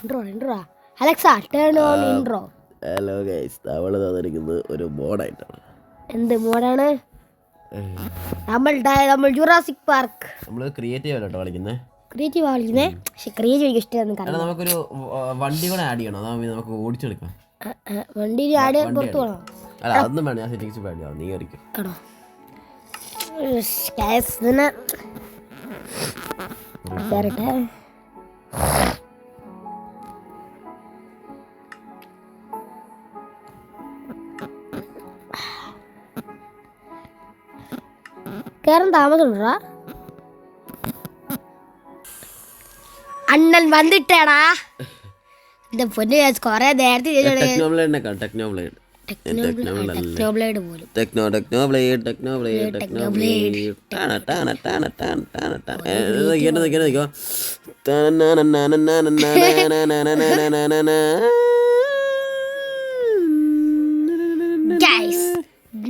Alexa turn on intro. Hello guys, നമ്മൾ തന്നിരിക്കുന്നത് ഒരു മോഡായിട്ടാണ്. എന്ത് മോഡാണ്? നമ്മൾ ജുറാസിക് പാർക്ക്. നമ്മൾ ക്രിയേറ്റീവ് ആയിട്ടോ കളിക്കുന്നത്. ക്രിയേറ്റീവ് കളിക്കുന്നേ, പക്ഷെ ക്രിയേറ്റീവ് എനിക്ക് ഇഷ്ടമാണ്. നമുക്കൊരു വണ്ടി കൂടെ ആഡ് ചെയ്യണം, അതാവുമ്പോൾ നമുക്ക് ഓടിച്ചെടുക്കാം. വണ്ടി ആഡ് പുറത്തു പോകണം. അല്ല, അതൊന്നും വേണം, ഞാൻ സെറ്റിങ്സ് വേണ്ടി നീ കയറിക്കും. ആണോ? കേറട്ടെ. കേറാൻ താമസമുണ്ടാ? അണ്ണൻ വന്നിട്ടേടാ. എന്റെ പൊന്നു കൊറേ നേരത്തെ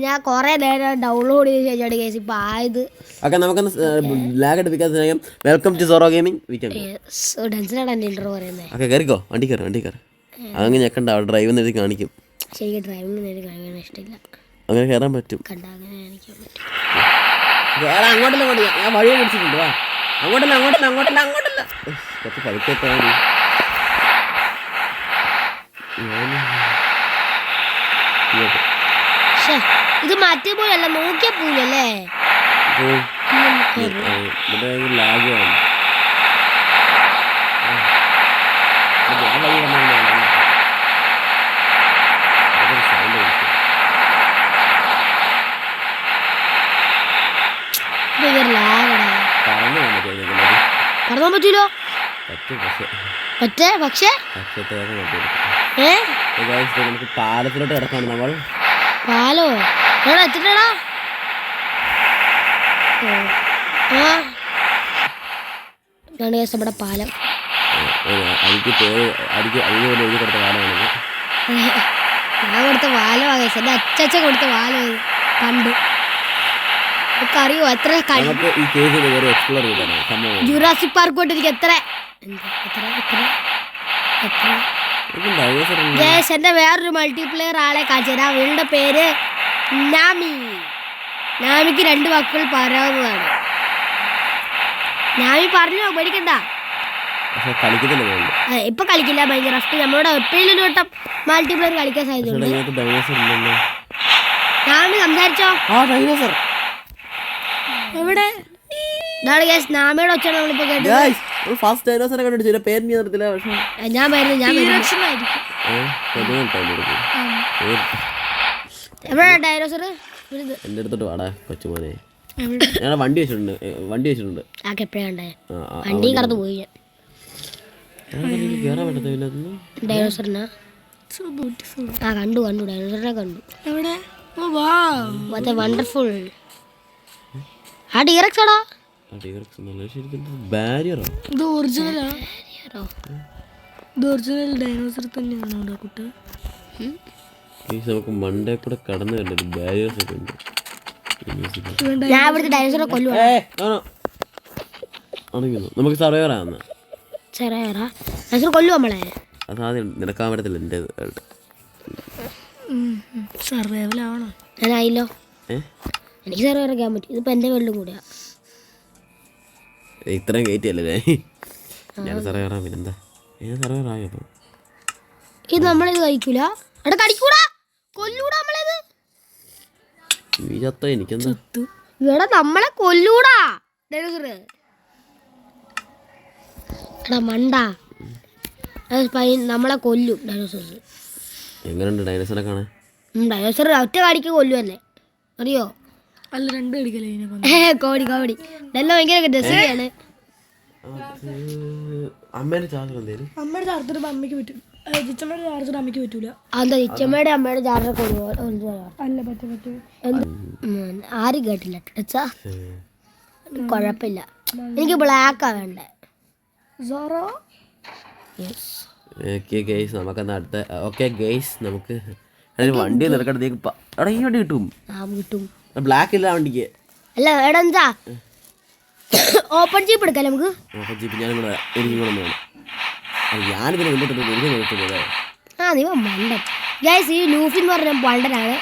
ഞാൻ കൊറേ നേരം ഡൗൺലോഡ് ചെയ്ത് ശേഷമാണ് കേസ് ഇപ്പൊ ആയത്. Welcome to Zoro gaming. Interview പറയുന്നത്. കയറിക്കോ, വണ്ടി കയറി അങ്ങനെ ഞെക്കണ്ട, അവിടെ ഡ്രൈവ് എഴുതി കാണിക്കും. ശരി, ഡ്രൈവിംഗ് കാണിക്കാൻ ഇഷ്ടമില്ല. അങ്ങനെ കയറാൻ പറ്റും. അങ്ങോട്ടല്ല ഞാൻ വഴിയെ പിടിച്ചിട്ടുണ്ട്. വാ, അങ്ങോട്ടല്ല കുറച്ച് പതുക്കെ. ഇത് മറ്റേ പോലല്ല, നോക്കിയ പോലല്ലേ. ലാഗാണ്. പറഞ്ഞാൻ പറ്റൂലോ. പക്ഷേ നമുക്ക് പാലത്തിലോട്ട് കിടക്കാണ് നമ്മൾ. പാലോ എത്തിട്ടാ? നമ്മുടെ പാലം ഞാൻ കൊടുത്ത പാലമാണ്. എന്റെ അച്ഛൻ കൊടുത്ത പാലം പണ്ട്. അറിയോ എത്ര ജുറാസിക് പാർക്ക് കൊണ്ട് എനിക്ക് എത്ര എന്റെ വേറൊരു മൾട്ടിപ്ലെയർ ആളെ കാണിച്ചത്. അവളുടെ പേര് നാമി. നാമിക്ക് 2 വാക്കുകൾ പറയാവുന്നതാണ്. നാമി പറഞ്ഞോ, പേടിക്കണ്ട. ഇപ്പൊ കളിക്കില്ല, ഭയങ്കര റഫ്റ്റ്. നമ്മളോട് എപ്പോഴും ഒരു വട്ടം മൾട്ടിപ്ലെയർ കളിക്കാൻ സാധ്യതയുണ്ട്. നാമി സംസാരിച്ചോ? എവിടെ നാമയുടെ ഒച്ച നമ്മളിപ്പോ കേട്ടു. ഞാൻ എവിടെ ഡൈനോസർ? എന്റെ അടുത്തോട്ട് വാടാ കൊച്ചുമോനെ. ഞാൻ വണ്ടി വെച്ചിട്ടുണ്ട്. വണ്ടിയും കടന്നു പോയി. ഡൈനോസറിനാ കണ്ടു ഡൈനോസറിനെ കണ്ടു. എവിടെ? വണ്ടർഫുൾ. ആ ഡീറക്സ് ആടാ. ഇത് ഒറിജിനൽ ഡൈനോസർ തന്നെയാണോ കുട്ട? നമുക്ക് മണ്ടേ കൂടെ കടന്നു കണ്ടു ബാരിയേഴ്സ് ഒക്കെ ഉണ്ട്. ഞാൻ ഇവിടുത്തെ ഡൈനോസറെ കൊല്ലുവാ. നമുക്ക് സർവൈവർ ആവുന്ന കൊല്ലു നമ്മളെ. അതാദ്യം നിനക്കാൻ പറ്റത്തില്ല. എൻ്റെ സർവൈവൽ ആവണോ? ഞാനായില്ലോ. എനിക്ക് സർവൈവർ ആക്കാൻ പറ്റും. ഇതിപ്പോ എന്റെ വെള്ളം കൂടെയാ. ഇത്രയും കയറ്റിയല്ലേ ഞാൻ സർവൈവർ ആവാം. പിന്നെന്താ, ഞാൻ സർവൈവർ ആയപ്പോ ഇത് നമ്മളിത് കഴിക്കൂല. കടിക്കൂടാ, കൊല്ലൂടാ നമ്മളത്. എനിക്കെന്താ ഇവിടെ നമ്മളെ കൊല്ലൂടാ ഡൈനോസർ. എടാ മണ്ട, നമ്മളെ കൊല്ലും ഡൈനോസർ. എങ്ങനെയുണ്ട് ഡൈനോസറെ കാണാൻ? ഡൈനോസർ ഒറ്റ കാടിക്ക് കൊല്ലു തന്നെ, അറിയോ? അല്ല, 2 കടിക്കല്ലേ. കോടി ഇതെല്ലാം ഭയങ്കര രസമാണ്. അമ്മയുടെ ചാർജർ എന്തേലും? അമ്മയുടെ ചാർജർ അമ്മയ്ക്ക് പറ്റും, ചിച്ചമ്മയുടെ ചാർജർ അമ്മയ്ക്ക് പറ്റൂല. അതാ ഇച്ചമ്മയുടെ അമ്മയുടെ ചാർജർ അല്ല പറ്റും. ആരും കേട്ടില്ല. കുഴപ്പമില്ല, എനിക്ക് ബ്ലാക്കാ വേണ്ടേ. നമുക്കെന്നാ അടുത്ത. ഓക്കെ ഗൈസ്, നമുക്ക് വണ്ടി നിറക്കടത്തേക്ക് അവിടെ ഈ വണ്ടി കിട്ടും. ബ്ലാക്ക് ഇല്ല വണ്ടിക്ക്. അല്ല എടാ എന്താ ഓപ്പൺ ജീപ്പ് എടുക്കാം നമുക്ക്. ഓപ്പൺ ജീപ്പ് ഞാൻ ഇവിടെ എനിക്കും കൂടെ വേണം. ഞാനിതിനെ വലിയ എനിക്ക് നോക്കുന്നത് ആ നീ മണ്ടൻ ഗൈസ്. ഈ ലൂഫി എന്ന് പറഞ്ഞ മണ്ടനാണ്.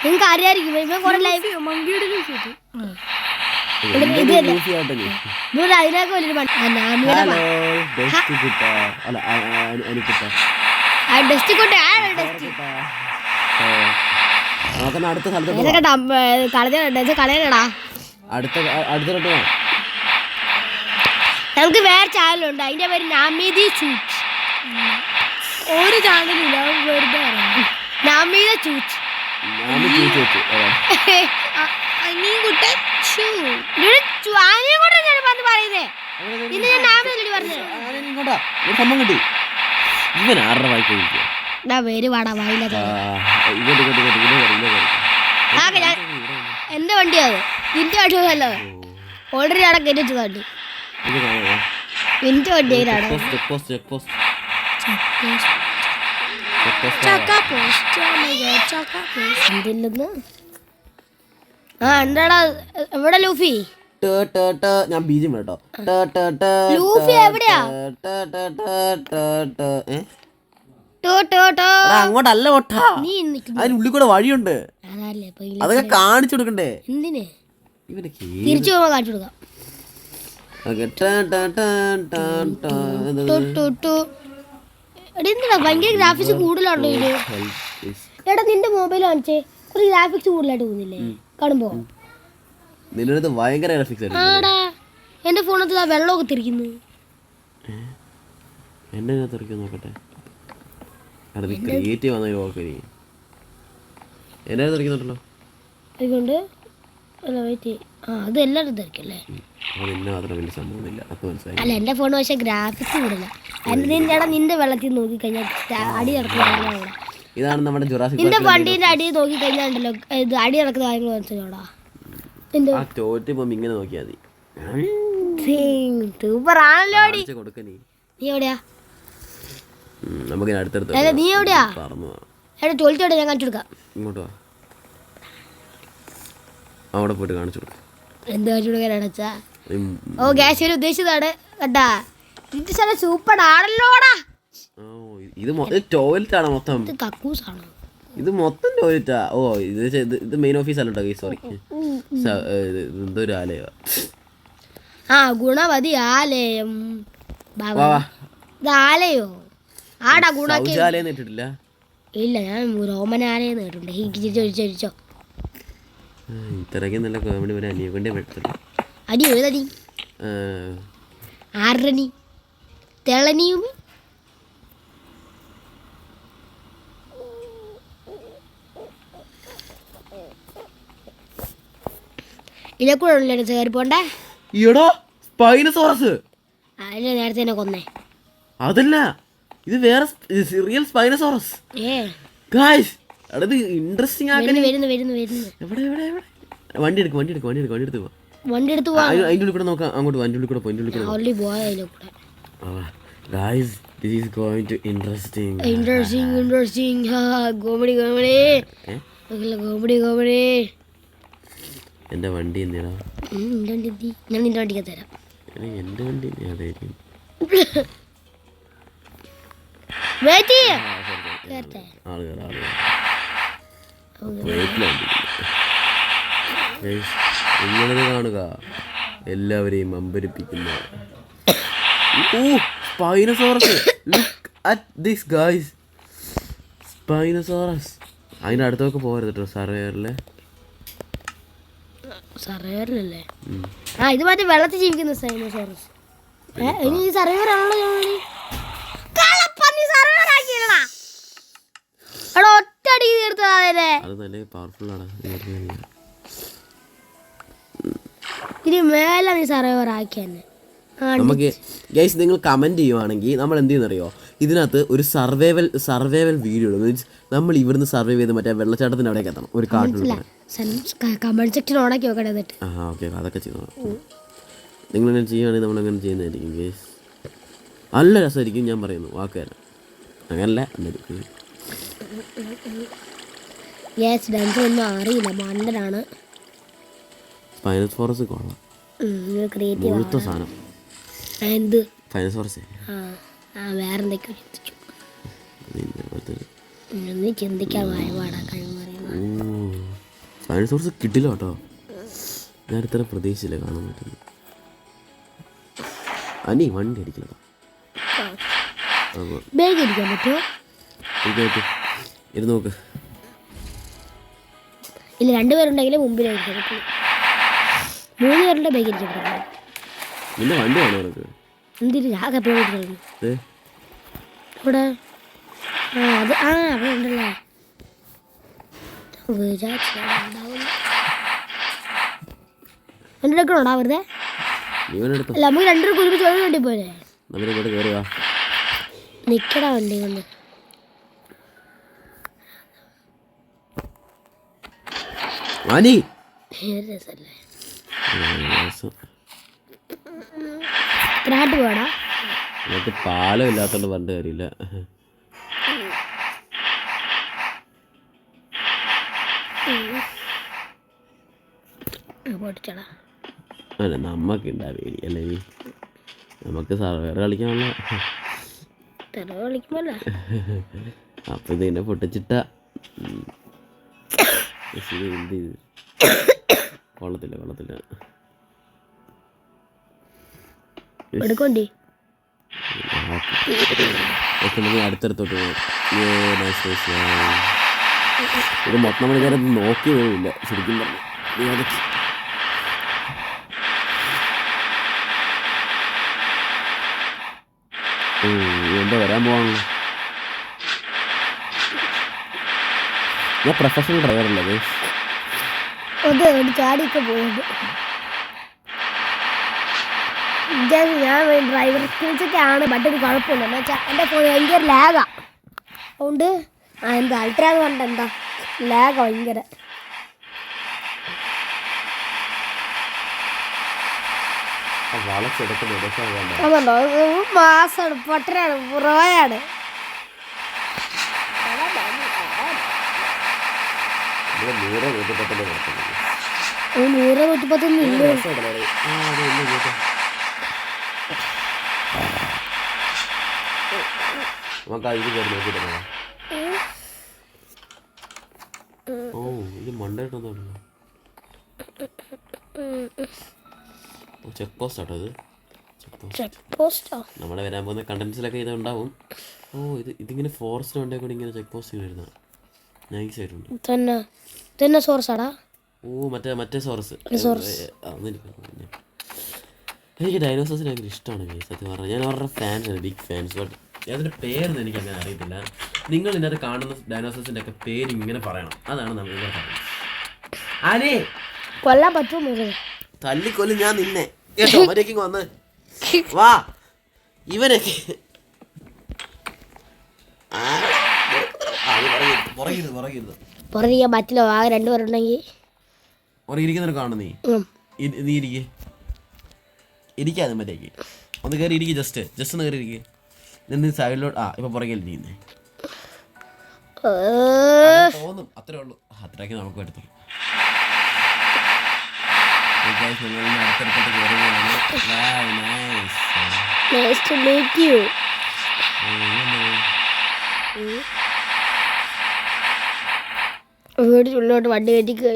നിങ്ങൾക്ക് അറിയാമായിരിക്കും ഇവൻ കുറെ ലൈഫ് മങ്കിയുടെ ലൂഫി കിട്ടി. അതിനൊക്കെ വലിയൊരു നാമിയുടെ ഡസ്റ്റ് കൊണ്ടേ അടുത്ത സ്ഥലത്ത് കളയണടാ. അടുത്തോട്ട് നമുക്ക് വേറെ ചാനലുണ്ട്, അതിന്റെ പേര് നാമിദി ചൂച്ച്. ഒരു ചാനലില്ല, വെറുതെ നാമിദ ചൂച്ച്. ഇവൻ ആരുടെ വായിക്കോ എന്റെ വണ്ടിയാണ്, നിന്റെ വണ്ടിയല്ല. ഓൾറെഡി അവിടെ കയറ്റി വണ്ടി, നിന്റെ വണ്ടി എന്തില്ലെന്ന്. ആ എന്താടാ എവിടെ ലൂഫി? ഞാൻ ബീജം കേട്ടോ. ലൂഫി എവിടെയാ? അങ്ങോട്ടല്ല ഓട്ടാ, അതിനുള്ളിൽ കൂടെ വഴിയുണ്ട്, അതൊക്കെ കാണിച്ചു കൊടുക്കണ്ടേ. എന്തിന്? തിരിച്ചു പോകുമ്പോ കാണിച്ചു കൊടുക്കാം. ഭയങ്കര ഗ്രാഫിക്സ് കൂടുതലാണോ ഇത്? എടാ നിന്റെ മൊബൈൽ കാണിച്ചേ, കുറച്ച് ഗ്രാഫിക്സ് കൂടുതലായിട്ട് തോന്നില്ലേ കാണുമ്പോ? നിന്റെ ഭയങ്കര ഗ്രാഫിക്സ് ആടാ, എന്റെ ഫോണത്ത് വെള്ളമൊക്കെ തിരിക്കുന്നു. എന്റെ നോക്കട്ടെ, ക്രിയേറ്റീവ് വന്ന എന്നെ തെറിക്കുന്നുണ്ടല്ലോ. അതുകൊണ്ട് അത് എല്ലാവരും തിരക്കല്ലേ. അല്ല എന്റെ ഫോൺ പക്ഷെ ഗ്രാഫിക്സ് കൂടില്ല. നിന്റെ വെള്ളത്തിൽ നോക്കി കഴിഞ്ഞാൽ അടി നടക്കുന്ന, ഇതാണ് നമ്മുടെ ജുറാസിക് നിന്റെ വണ്ടീന്റെ അടി നോക്കി കഴിഞ്ഞാൽ ഉണ്ടല്ലോ ഇത് അടി നടക്കുന്ന കാര്യങ്ങൾ മനസ്സിലോടാ. ഇങ്ങനെ നോക്കിയാൽ മതി. സൂപ്പർ ആണല്ലോ. നീ എവിടെയാ? നമുക്ക് അടുത്തടുത്ത് നീ എവിടെയാ? എടാ ചോദിച്ചോടെ ഞാൻ കാണിച്ചു കൊടുക്കാം. ഇങ്ങോട്ട് വാ, അവിടെ പോയിട്ട് കാണിച്ചു കൊടുക്കാം. എന്ത് കാണിച്ചു കൊടുക്കാനാണെച്ചാ? ഓ ഗ്യാസ് ഉദ്ദേശിച്ചതാണ് കേട്ടാ. ഇത് സ്ഥലം സൂപ്പർ ആണല്ലോടാ. ഇത് ടോയ്ലറ്റ് ആണ് മൊത്തം. ഇത് കക്കൂസാണോ? ഇത് മൊത്തം ടോയ്ലറ്റാ. ഓ ഇത് മെയിൻ ഓഫീസ് അല്ല കേട്ടോ, സോറി. എന്തോ ഒരു ആലയോ. ആ ഗുണവതി ആലയം. ഇത് ആലയോ? ആടാ ഗുണാലയം ഇട്ടിട്ടില്ല. ഇല്ല, ഞാൻ റോമനാലയം കേട്ടിട്ടുണ്ട്. ചോദിച്ചോ ഇത്രയ്ക്ക് നല്ല കോമഡി പോലെ അനിയെ കൊണ്ടേ പറ്റത്തില്ല. അടി ഏതടി? ആറണി തെളനിയും ഇലക്കൂടെ കയറി പോണ്ടേ. അതിന് നേരത്തെ തന്നെ കൊന്നേ. അതല്ല, ഇത് വേറെ റിയൽ സ്പൈനോസോറസ്. ഇൻട്രസ്റ്റിംഗ് ആക്കാൻ വണ്ടി എടുത്ത് പോവാ. അതിന്റെ ഉള്ളിൽ കൂടെ നോക്കാം. അങ്ങോട്ട് വണ്ടി ഉള്ളിൽ കൂടെ പോ. Guys, this is going to interesting. Comedy. എന്റെ വണ്ടി എന്തിനാ? ഞാൻ നിന്റെ വണ്ടിക്ക് തരാം. എന്റെ വണ്ടി അതായിരിക്കും. ഇങ്ങനെ കാണുക, എല്ലാവരെയും അമ്പരിപ്പിക്കുന്ന spinosaurus. Look at this guys, spinosaurus. അതിന്റെ അടുത്തൊക്കെ പോകരുത് കേട്ടോ. സർവേയറിലല്ലേ? ആ ഇത് മറ്റേ വെള്ളത്തിൽ ജീവിക്കുന്ന സ്പൈനോസോറസ്. ഇനി ഈ സർവേയർ ആണല്ലോ. ഒറ്റടി തീർത്തതാ. ഇനി മേലെ നീ സർവൈവർ ആക്കി തന്നെ. നമുക്ക് ഗൈസ് നിങ്ങൾ കമൻറ്റ് ചെയ്യുവാണെങ്കിൽ നമ്മൾ എന്ത് ചെയ്യുന്നറിയോ, ഇതിനകത്ത് ഒരു സർവൈവൽ വീഡിയോ മീൻസ് നമ്മൾ ഇവിടുന്ന് സർവൈവ് ചെയ്ത് മറ്റേ വെള്ളച്ചാട്ടത്തിൻ്റെ അവിടേക്ക് എത്തണം. ഒരു കാട്ടിൽ കമന്റ് സെക്ഷൻ ഓണാക്കി നോക്കണേ. ഓക്കെ, അതൊക്കെ ചെയ്തോ. നിങ്ങളെങ്ങനെ ചെയ്യുകയാണെങ്കിൽ നമ്മളങ്ങനെ ചെയ്യുന്നതായിരിക്കും ഗൈസ്. നല്ല രസമായിരിക്കും, ഞാൻ പറയുന്നു വാക്കുതരാം. അങ്ങനല്ല ഒന്നും അറിയില്ല, മണ്ടനാണ്. സ്പൈനോസോറസ് കൊള്ളാം, സാധനം. എന്ത് സ്പൈനോസോറസ് വേറെന്തൊക്കെയോ ചിന്തിച്ചു. നീ ചിന്തിക്കാൻ വായപാടാ കഴിവ് പറയുന്നത്. സയൻസ് സോഴ്സ് കിട്ടില്ല കേട്ടോ. ഞാൻ ഇത്ര പ്രതീക്ഷിച്ചില്ല കാണാൻ പറ്റുന്നു. അനി വണ്ടി അടിക്കലോ ബാഗ് ഇരിക്കാൻ പറ്റുമോ? ഇരുന്ന് നോക്ക്. ഇല്ല, 2 പേരുണ്ടെങ്കിൽ മുമ്പിലായിരിക്കും പറ്റും. 3 പേരുടെ ബാഗ് ഇരിക്കാൻ പറ്റില്ല. നിന്റെ വണ്ടി വേണോ നിനക്ക്? എന്തിന് ഞാൻ എപ്പോഴും ഇവിടെ അത് അവിടെ ഉണ്ടല്ലോ. എൻ്റെ എടുക്കണോടാ വെറുതെ? അല്ല, നമുക്ക് 2 പേർക്ക് ഒരുമിച്ച് ഒരു വണ്ടി പോലെ നിക്കടാ വണ്ടി കൊണ്ട്. രസല്ലേ ക്രാട്ട് പോടാ. പാലം ഇല്ലാത്തോണ്ട് പറഞ്ഞ കാര്യമില്ല. അല്ല നമ്മക്ക് ഉണ്ടാവില്ല അല്ലേ? നമുക്ക് സർവേർ കളിക്കാനുള്ള അപ്പൊ ഇതിനെ പൊട്ടിച്ചിട്ട എന്ത് ചെയ്ത് കൊള്ളത്തില്ല അടുത്തടുത്തോട്ട് പോകും. ഇത് മൊത്തം മണിക്കാരെ നോക്കി പോയില്ല ശരിക്കും പറഞ്ഞു. എന്താ വരാൻ പോവാണല്ലോ. ഞാൻ പ്രൊഫഷണൽ ഡ്രൈവറല്ലേ? ചാടിയൊക്കെ പോകുന്നുണ്ട്. ഞാൻ ഡ്രൈവർ സ്കിൽസൊക്കെ ആണ്. ബട്ട് ഒരു കുഴപ്പമില്ല. എന്ന് വെച്ചാൽ എൻ്റെ ഫോൺ ഭയങ്കര ലാഗാണ്. അതുകൊണ്ട് എന്താ അൾട്രാന്ന് പറഞ്ഞിട്ട് എന്താ ലാഗാണ് ഭയങ്കര. അതുകൊണ്ടോ മാസമാണ് പൊട്ടനാണ് പുറവായാണ്. 100-110 ഇല്ല. ഓ ഇത് മണ്ടായിട്ടൊന്നും ചെക്ക് പോസ്റ്റ് ആട്ടോ. ഇത് ചെക്ക് പോസ്റ്റോ? നമ്മുടെ വരാൻ പോകുന്ന കണ്ടൻസിലൊക്കെ ഇത് ഉണ്ടാവും. ഓ ഇതിങ്ങനെ ഫോറസ്റ്റ് വണ്ടിയെ കൂടി ഇങ്ങനെ ചെക്ക് പോസ്റ്റ് വരുന്ന നൈസ് ആയിട്ടുണ്ട് തന്നെ സോർസാടാ. ഓ മറ്റേ സോറസ്. എനിക്ക് ഡൈനോസോഴ്സിന് ഭയങ്കര ഇഷ്ടമാണ് സത്യം പറഞ്ഞാൽ. ഞാൻ അവരുടെ ഫാൻസാണ്, ബിഗ് ഫാൻസ്. ബട്ട് അതിൻ്റെ പേരൊന്നും എനിക്ക് അങ്ങനെ അറിയത്തില്ല. നിങ്ങൾ ഇതിനകത്ത് കാണുന്ന ഡൈനോസോഴ്സിൻ്റെ ഒക്കെ പേര് ഇങ്ങനെ പറയണം. അതാണ് നമ്മൾ പറയുന്നത്. കൊല്ലാൻ പറ്റുമോ? തല്ലിക്കൊല്ലും ഞാൻ നിന്നെ കേട്ടോ. മര്യാദയ്ക്ക് വന്ന് വാ. ഇവനൊക്കെ പുറകിരിക്കാൻ പറ്റില്ല. ആകെ 2 പേരുണ്ടെങ്കിൽ പുറകിരിക്കുന്നവരെ കാണും. നീ ഇരിക്കേ ഇരിക്കാതെ മര്യാദയ്ക്ക് ഒന്ന് കയറി ഇരിക്കുക. ജസ്റ്റ് ഒന്ന് കയറി ഇരിക്കുക. നിന്ന് സൈഡിലോട്ട് ഇപ്പൊ പുറകിൽ നീന്നേ തോന്നും. അത്രേ ഉള്ളൂ. അത്രയൊക്കെ നമുക്ക് എടുത്തുള്ളൂ. അടുത്തടുത്തോട്ട് ഉള്ളോട്ട് വണ്ടി കയറ്റിക്കുക.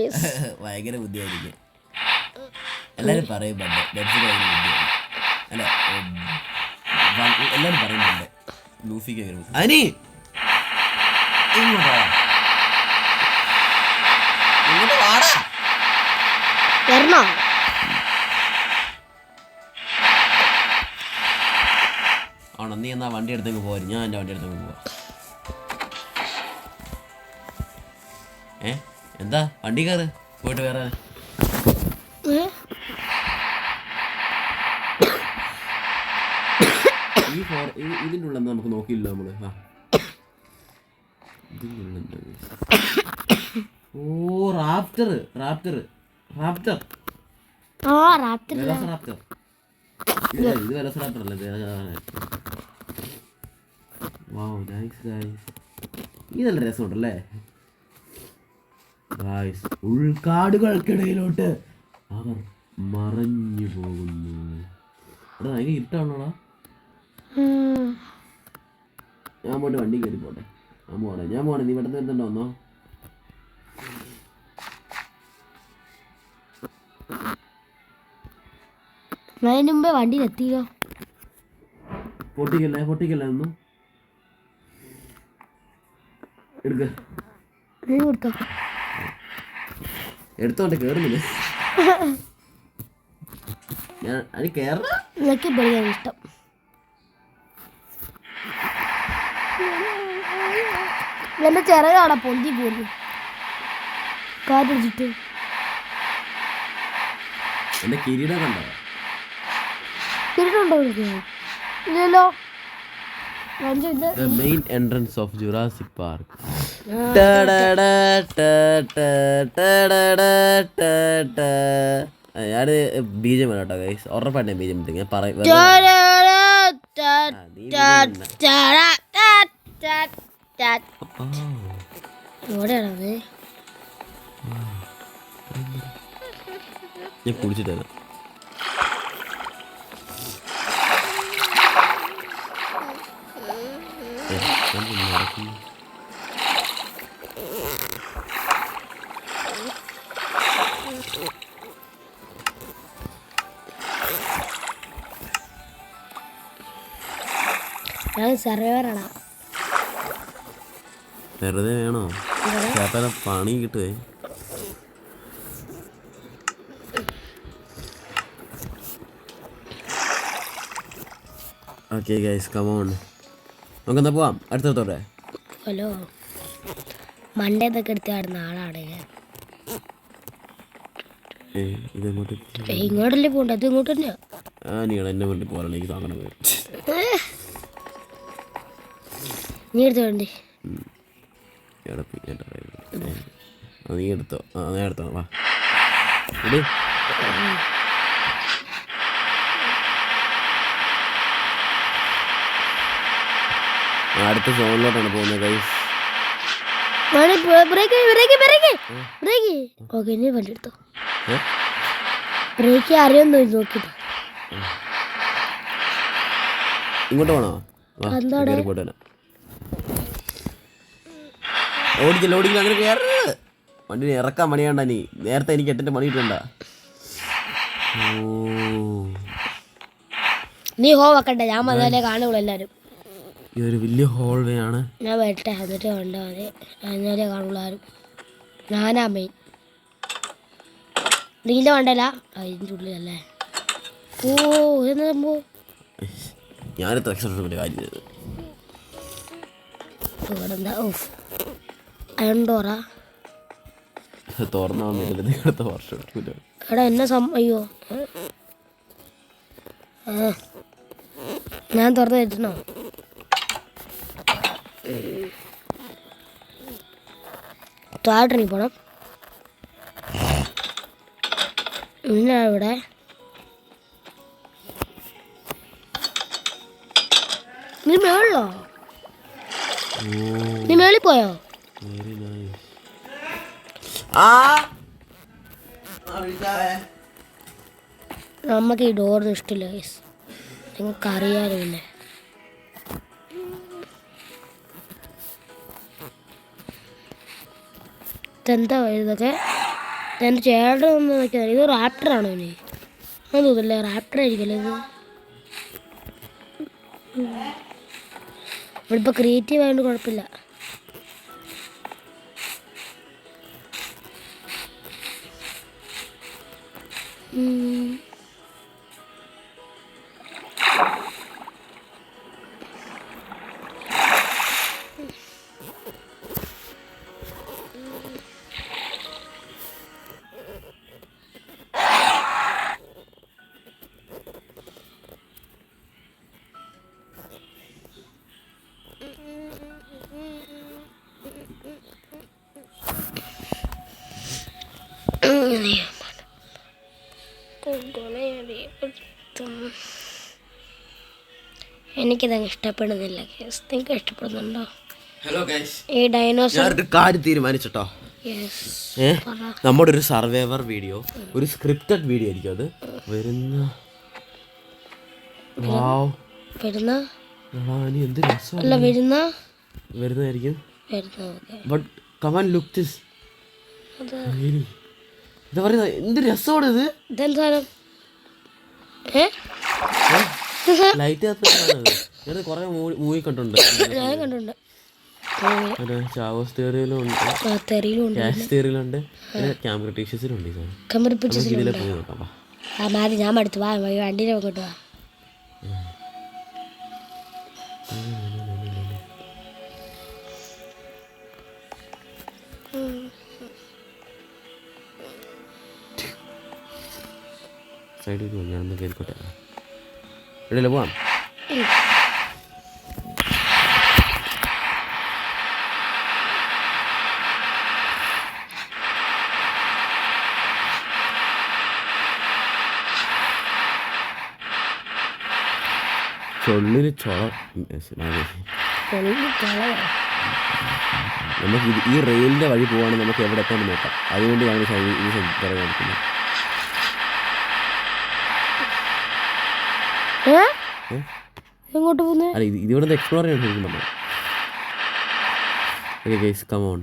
ഭയങ്കര ബുദ്ധിയായിരിക്കും. എല്ലാരും പറയും അല്ല എല്ലാരും പറയുന്നുണ്ട് ലൂഫിക്ക് അനി വരണോ? ആണോ? നീ എന്നാ വണ്ടി എടുത്തേക്ക് പോരും. ഞാൻ എൻ്റെ വണ്ടി എടുത്തേക്ക് പോവാ. എന്താ വണ്ടി കയറ് പോയിട്ട് വേറെ ഇതിൻ്റെ ഉള്ള നമുക്ക് നോക്കിയില്ല നമ്മള്. ഓ റാപ്റ്റർ ഇത് വെലോസിറാപ്റ്റർ അല്ലേ? Wow nice guys. ഇത് നല്ല രസമുണ്ടല്ലേ ഗൈസ്. ഉൾക്കാടുകൾക്കിടയിലോട്ട് അവർ മറഞ്ഞു പോകുന്നു. അവിടെ ഭയങ്കര ഇരുട്ടാണോടാ? ഞാൻ പോയിട്ട് വണ്ടി കയറി പോട്ടെ. ഞാൻ പോണേ നീ ഇവിടെ വരുന്നുണ്ടോ ഒന്നോ? അതിന് മുമ്പേ വണ്ടിയിൽ എത്തിയോ? പൊട്ടിക്കല്ലേ ഒന്നും എടുക്ക. എടുത്തോണ്ട് കേറുന്നില്ലേ? ഞാൻ അതിന് കേറ ഇതൊക്കെ പറയാൻ ഇഷ്ടം. എന്റെ ചിറകാണ് പൊന്തി പോലും കാറ്റടിച്ചിട്ട്. എന്റെ കിരീടം കണ്ടോ? കിരീടമുണ്ടോ? ഇല്ലല്ലോ. The main entrance of Jurassic Park. ഞാന് ബീജം വേണം കേട്ടോ ഗൈസ്. ഉറപ്പായിട്ട് ഞാൻ ബീജം ഞാൻ പറയും. എവിടെയാണത്? ഞാൻ കുടിച്ചിട്ട് തരാം. ഞാൻ സർവൈവറാണ്. വെറുതെ വേണോ? ചേട്ടാ പണി കിട്ടുവേ. Okay guys come on. നമുക്കെന്താ പോവാം അടുത്തോട്ടെ. ഹലോ മണ്ടേന്നൊക്കെ എടുത്ത് ആടുന്ന ആളാണ് ഞാൻ. ഇങ്ങോട്ടല്ലേ പോകണ്ട? അത് ഇങ്ങോട്ട് തന്നെയാ. എന്നെ വേണ്ടി പോകാനുള്ള എനിക്ക് താങ്ങണ പേര്. നീ എടുത്ത വേണ്ടി നീ എടുത്തോ. ഞാൻ എടുത്തോ. വാ ഇടി. അടുത്ത സോണിലോട്ടാണ് പോകുന്നത് ഗൈസ്. ഓക്കെ നീ വണ്ടി എടുത്തോ. ബ്രേക്ക് അറിയാൻ നോക്കിട്ടോ. ഇങ്ങോട്ട് പോണോ? പോട്ടെ. ഓടിക്കില്ല അങ്ങനെ കയറരുത്. വണ്ടി ഇറക്കാൻ മണിയാണ്ട. നീ നേരത്തെ എനിക്ക് 8 മണി ഇട്ടണ്ട. നീ ഹോ വെക്കണ്ട. ഞാൻ മതല്ലേ കാണുള്ളൂ എല്ലാരും. ഇതൊരു വലിയ ഹോൾ വേ ആണ്. ഞാൻ വരട്ടെ എന്നിട്ട് കണ്ടാൽ മതി. എന്നാലേ കാണുള്ളൂ ആരും. ഞാനാ മെയിൻ. നീല വേണ്ടല്ല അതിൻ്റെ ഉള്ളിലല്ലേ. ഓ എന്താ സംഭവം? ഞാനിത്ര എക്സ്ട്രാ കാര്യം ചെയ്തത്. ഇവിടെ എന്താ? ഓഫ് അയണ്ടോറ തുറന്നാ അടുത്ത വർഷം എടാ എന്നെ അയ്യോ ഞാൻ തുറന്ന് വെച്ചിട്ടോ? താഴെ പോണം. പിന്നെ ഇവിടെ നീ മേളിലോ? നീ മേളിൽ പോയോ? നമുക്ക് ഈ ഡോറിന് ഇഷ്ടമില്ല ഗൈസ്. നിങ്ങൾക്ക് അറിയാലോ. പിന്നെ ഇതെന്താ ഇതൊക്കെ? എൻ്റെ ചേട്ടൻ ഒന്ന് നോക്കിയാൽ ഇത് റാപ്റ്ററാണോ? ഇനി അത് തോന്നില്ല. റാപ്റ്റർ ആയിരിക്കല്ലേ ഇത്? നമ്മളിപ്പോൾ ക്രിയേറ്റീവ് ആയതുകൊണ്ട് കുഴപ്പമില്ല. എനിക്കിതങ്ങ് ഇഷ്ടപ്പെടുന്നില്ല. നിങ്ങൾക്ക് ഇഷ്ടപ്പെടുന്നുണ്ടോ? ഹലോ ഗൈസ്, ഈ ഡൈനോസർ കാര്യം തീരുമാനിച്ചിട്ടോ. നമ്മുടെ ഒരു സർവൈവർ വീഡിയോ, ഒരു സ്ക്രിപ്റ്റഡ് വീഡിയോ ആയിരിക്കും അത് വരുന്ന. ഇനി എന്ത് രസമാണ് അല്ല വരുന്നതായിരിക്കും. But come on look this. എന്താ പറയുന്നത്, എന്ത് രസമാണ് ഇത്. ലൈറ്റ് കത്തുന്നത് കുറെ മൂവി കണ്ടിട്ടുണ്ട്. ചാവോസ് തിയറിയിലും ഉണ്ട്, ക്യാഷ് തിയറിയിലുണ്ട്, പിന്നെ ക്യാമറ ടീഷേഴ്സിലുണ്ട്. ഇതിലെ പോയി നോക്കാം. ഞാൻ അടുത്ത് വാ, വണ്ടിയിലെ നോക്കട്ട് വാ. സൈഡിൽ പോയി ഞാനൊന്ന് കയറിക്കോട്ടെ. എവിടെയല്ലേ പോവാം. ചൊള്ളിന് നമുക്ക് ഈ റെയിലിൻ്റെ വഴി പോവാണെങ്കിൽ നമുക്ക് എവിടെ എത്താൻ നോക്കാം. അതുകൊണ്ട് ഞങ്ങൾ ഇത് കാണിക്കുന്നത്. എങ്ങോട്ട് പോകുന്നത്? അല്ല ഇതിവിടെ എക്സ്പ്ലോർ ചെയ്യാൻ ശരിക്കും പറഞ്ഞത്. Okay guys come on.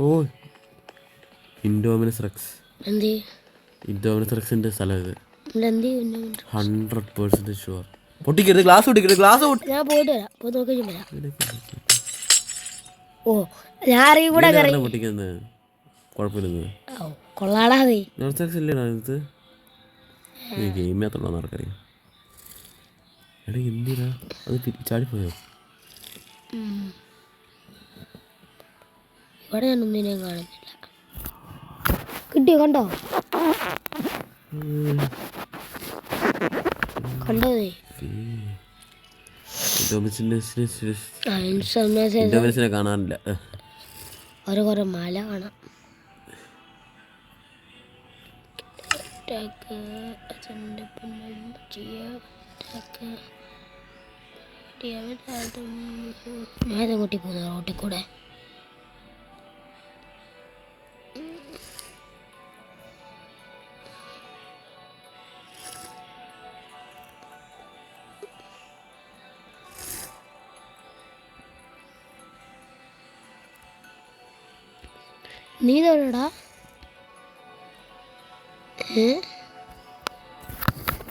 Oh Indominus rex. Indominus റെക്സിൻ്റെ സ്ഥലം ഇത്. 100% ഷുവർ. പൊട്ടിക്കരുത്, ഗ്ലാസ് പൊട്ടിക്കരുത്, ഗ്ലാസ് ഞാൻ പോയിട്ട് വരാം, പോയി നോക്കി വരാം. ഓ ഞാൻ കൂടെ പൊട്ടിക്കുന്നത് കുഴപ്പമില്ലെന്ന് കൊള്ളാടാതെ ഇല്ലടാ. ഇത് ഗെയിം മാത്രമുള്ള ആർക്കറിയാം. എടാ എന്തിനാ അത് ചാടിപ്പോയോ? ഇവിടെ ഞാൻ ഒന്നിനെയും കാണുന്നില്ല. കിട്ടിയോ? കണ്ടോ? കണ്ടോതേ ഇൻഡോമിനസിനെ കാണാനില്ല. കുറെ മല കാണാം. ഞാൻ കൂട്ടി പോകുന്ന റോട്ടിൽ കൂടെ. നീ എവിടെടാ?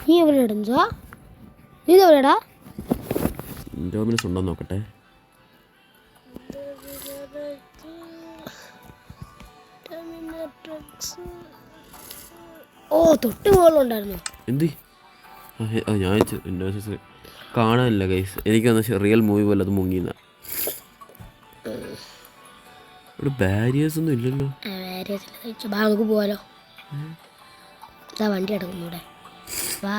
നീ എവിടെയാ? നീ എവിടെയാടാ? ഇൻഡോമിനസ് ഉണ്ടോ നോക്കട്ടെ. ഓ തൊട്ട് മുകളിലുണ്ടായിരുന്നു. എന്ത്? ഞാൻ ഇൻഡോമിനസ് കാണാനില്ല ഗൈസ്. എനിക്കൊന്ന് റിയൽ മൂവി പോലെ അത് മുങ്ങിന്ന. ഇവിടെ ബാരിയേഴ്സ് ഒന്നും ഇല്ലല്ലോ. നമുക്ക് പോവാലോ. വണ്ടി എടുക്കുന്നു ഇവിടെ. വാ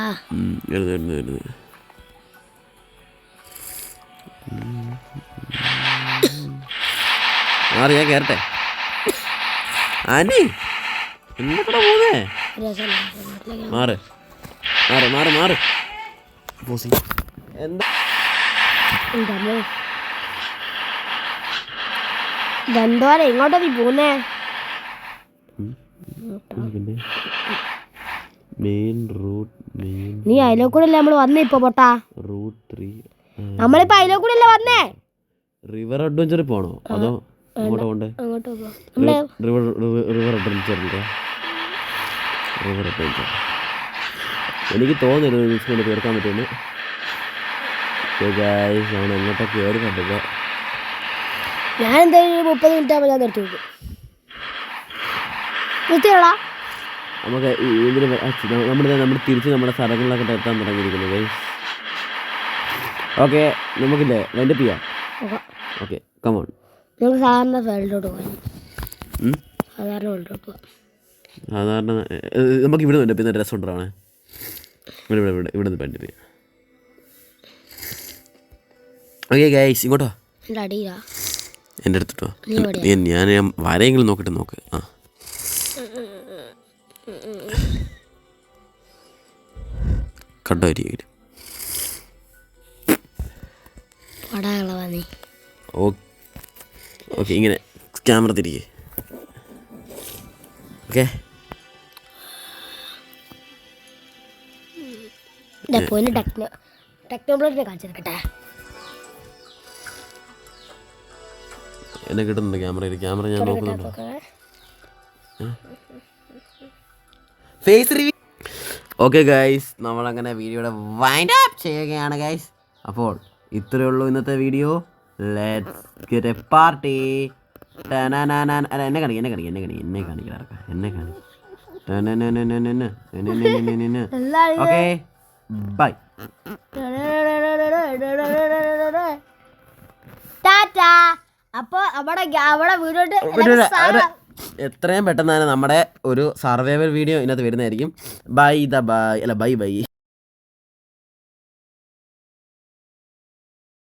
മാറി ഞാൻ കേറട്ടെ. ആനി എന്നൊക്കെ പോന്നേ. മാറ് മാറ് മാറ് മാറ്. എന്താ ദന്തോരെ ഇങ്ങോട്ടാ നീ പോന്നേ? Main route. നീ അതിലെ കൂടെ അല്ലേ നമ്മള് വന്നേ? ഇപ്പൊ പൊട്ടാ റൂട്ട് 3. നമ്മളിപ്പോ അതിലെ കൂടെ അല്ലേ വന്നേ? റിവർ അഡ്വഞ്ചറിൽ പോണോ അതോ അങ്ങോട്ട് പോണ്ടേ? റിവർ അഡ്വഞ്ചറിൻ്റെ റിവർ അഡ്വഞ്ചർ എനിക്ക് തോന്നുന്നു തീർക്കാൻ പറ്റുമെന്ന്. ഞാൻ എങ്ങോട്ടാ കയറി കണ്ടില്ല. ഞാൻ എന്തായാലും 30 മിനിറ്റ് ആകുമ്പോൾ ഞാൻ നിർത്തി വെക്കും. നിർത്തിയോളാ. നമുക്ക് ഇതിന് നമ്മൾ തിരിച്ച് നമ്മുടെ സ്ഥലങ്ങളിലൊക്കെ എത്താൻ തുടങ്ങിയിരിക്കുന്നു ഗൈസ്. ഓക്കെ നമുക്കില്ലേ വൈൻഡപ്പ് ചെയ്യാം. Okay come on. നമുക്ക് സാധാരണ വേൾഡിലോട്ട് പോകാം. സാധാരണ വേൾഡിലോട്ട് പോകാം. സാധാരണ നമുക്ക് ഇവിടെ നിന്ന് പിന്നെ രസം ഉണ്ടാവണേ. ഇവിടെ നിന്ന് വൈൻഡപ്പ് ചെയ്യാം. ഓക്കെ ഗൈസ് ഇങ്ങോട്ടോ. എൻ്റെ അടിയിലാ എൻ്റെ അടുത്തിട്ടോ. ഞാൻ വരെയെങ്കിലും നോക്കിയിട്ട് നോക്ക്. ആ കണ്ടോ ഇരിക്കും. ഓക്കെ ഇങ്ങനെ ക്യാമറ തിരികെ. ഓക്കെ പോയിന് ടെക്നോബ്ലോജിനെ കാണിച്ചെടുക്കട്ടെ. എന്നെ കിട്ടുന്നുണ്ട് ക്യാമറ ഞാൻ നോക്കുന്നുണ്ട്. Face review. ഓക്കെ ഗൈസ്, നമ്മളങ്ങനെ വീഡിയോയുടെ വൈൻഡ് അപ്പ് ചെയ്യുകയാണ് ഗൈസ്. അപ്പോൾ ഇത്രയേ ഉള്ളൂ ഇന്നത്തെ video. Let's get a party. എന്നെ കാണിക്കാം. Okay bye. ടാറ്റാ. അപ്പൊ അവിടെ വീഡിയോ എത്രയും പെട്ടെന്ന് തന്നെ നമ്മുടെ ഒരു സർവൈവൽ വീഡിയോ ഇതിനകത്ത് വരുന്നതായിരിക്കും. ബൈ.